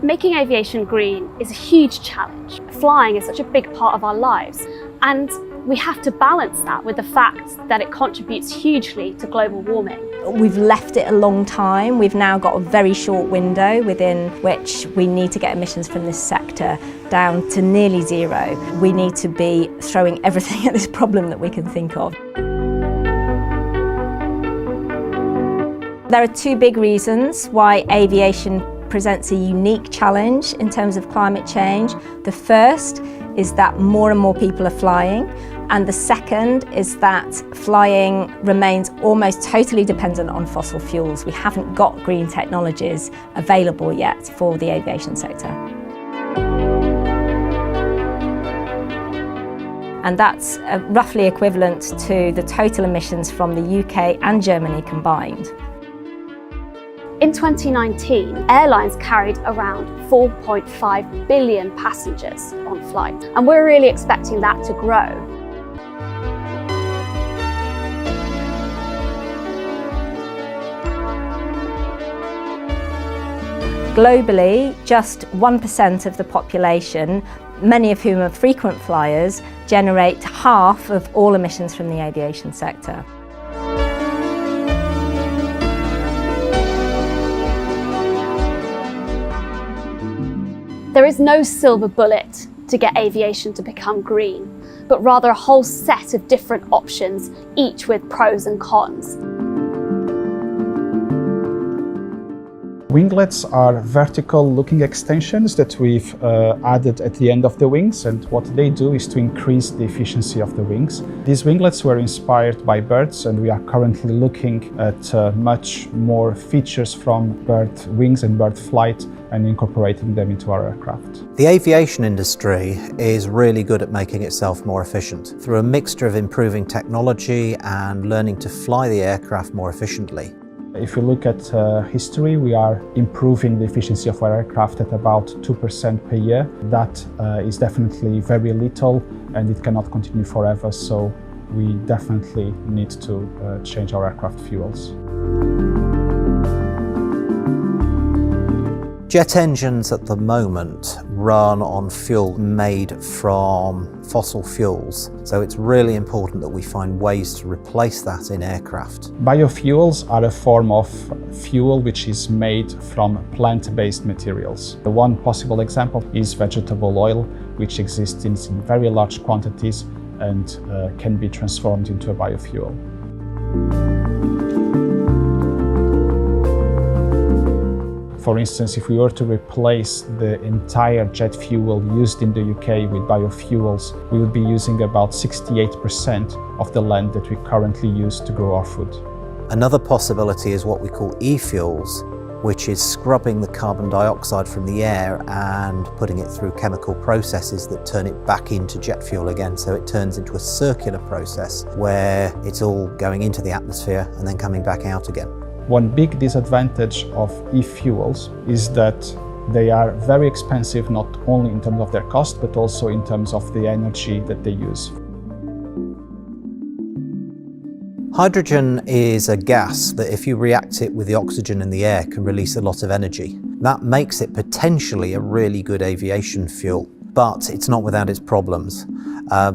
Making aviation green is a huge challenge. Flying is such a big part of our lives, and we have to balance that with the fact that it contributes hugely to global warming. We've left it a long time. We've now got a very short window within which we need to get emissions from this sector down to nearly zero. We need to be throwing everything at this problem that we can think of. There are two big reasons why aviation presents a unique challenge in terms of climate change. The first is that more and more people are flying, and the second is that flying remains almost totally dependent on fossil fuels. We haven't got green technologies available yet for the aviation sector. And that's roughly equivalent to the total emissions from the UK and Germany combined. In 2019, airlines carried around 4.5 billion passengers on flight, and we're really expecting that to grow. Globally, just 1% of the population, many of whom are frequent flyers, generate half of all emissions from the aviation sector. There is no silver bullet to get aviation to become green, but rather a whole set of different options, each with pros and cons. Winglets are vertical looking extensions that we've added at the end of the wings, and what they do is to increase the efficiency of the wings. These winglets were inspired by birds, and we are currently looking at much more features from bird wings and bird flight and incorporating them into our aircraft. The aviation industry is really good at making itself more efficient through a mixture of improving technology and learning to fly the aircraft more efficiently. If you look at history, we are improving the efficiency of our aircraft at about 2% per year. That is definitely very little, and it cannot continue forever, so we definitely need to change our aircraft fuels. Jet engines at the moment run on fuel made from fossil fuels, so it's really important that we find ways to replace that in aircraft. Biofuels are a form of fuel which is made from plant-based materials. The one possible example is vegetable oil, which exists in very large quantities and can be transformed into a biofuel. For instance, if we were to replace the entire jet fuel used in the UK with biofuels, we would be using about 68% of the land that we currently use to grow our food. Another possibility is what we call efuels, which is scrubbing the carbon dioxide from the air and putting it through chemical processes that turn it back into jet fuel again. So it turns into a circular process where it's all going into the atmosphere and then coming back out again. One big disadvantage of e-fuels is that they are very expensive, not only in terms of their cost, but also in terms of the energy that they use. Hydrogen is a gas that, if you react it with the oxygen in the air, can release a lot of energy. That makes it potentially a really good aviation fuel, but it's not without its problems.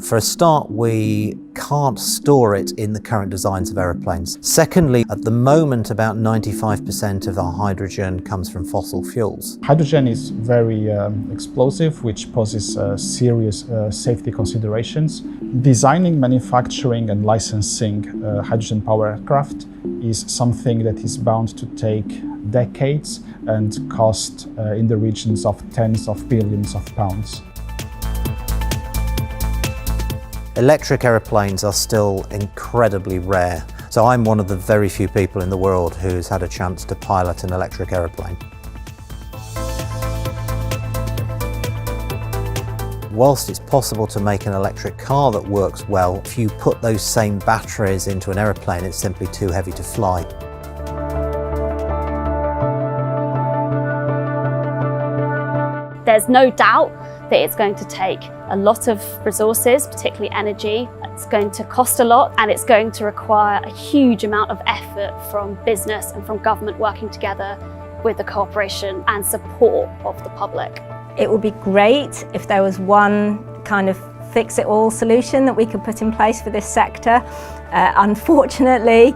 For a start, we can't store it in the current designs of aeroplanes. Secondly, at the moment, about 95% of our hydrogen comes from fossil fuels. Hydrogen is very explosive, which poses serious safety considerations. Designing, manufacturing and licensing hydrogen power aircraft is something that is bound to take decades and cost in the regions of tens of billions of pounds. Electric aeroplanes are still incredibly rare, so I'm one of the very few people in the world who's had a chance to pilot an electric aeroplane. Whilst it's possible to make an electric car that works well, if you put those same batteries into an aeroplane, it's simply too heavy to fly. There's no doubt that it's going to take a lot of resources, particularly energy. It's going to cost a lot, and it's going to require a huge amount of effort from business and from government working together with the cooperation and support of the public. It would be great if there was one kind of fix-it-all solution that we could put in place for this sector. Unfortunately,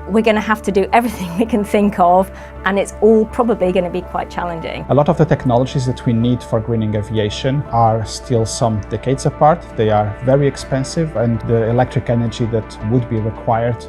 we're going to have to do everything we can think of, and it's all probably going to be quite challenging. A lot of the technologies that we need for greening aviation are still some decades apart. They are very expensive, and the electric energy that would be required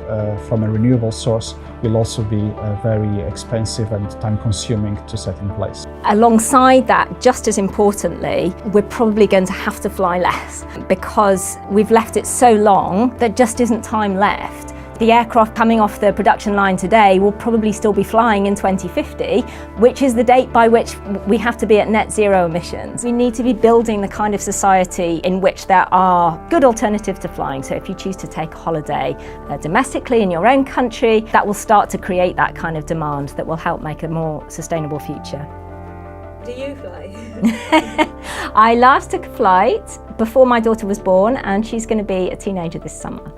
from a renewable source will also be very expensive and time-consuming to set in place. Alongside that, just as importantly, we're probably going to have to fly less because we've left it so long that just isn't time left. The aircraft coming off the production line today will probably still be flying in 2050, which is the date by which we have to be at net zero emissions. We need to be building the kind of society in which there are good alternatives to flying. So if you choose to take a holiday domestically in your own country, that will start to create that kind of demand that will help make a more sustainable future. Do you fly? I last took a flight before my daughter was born, and she's going to be a teenager this summer.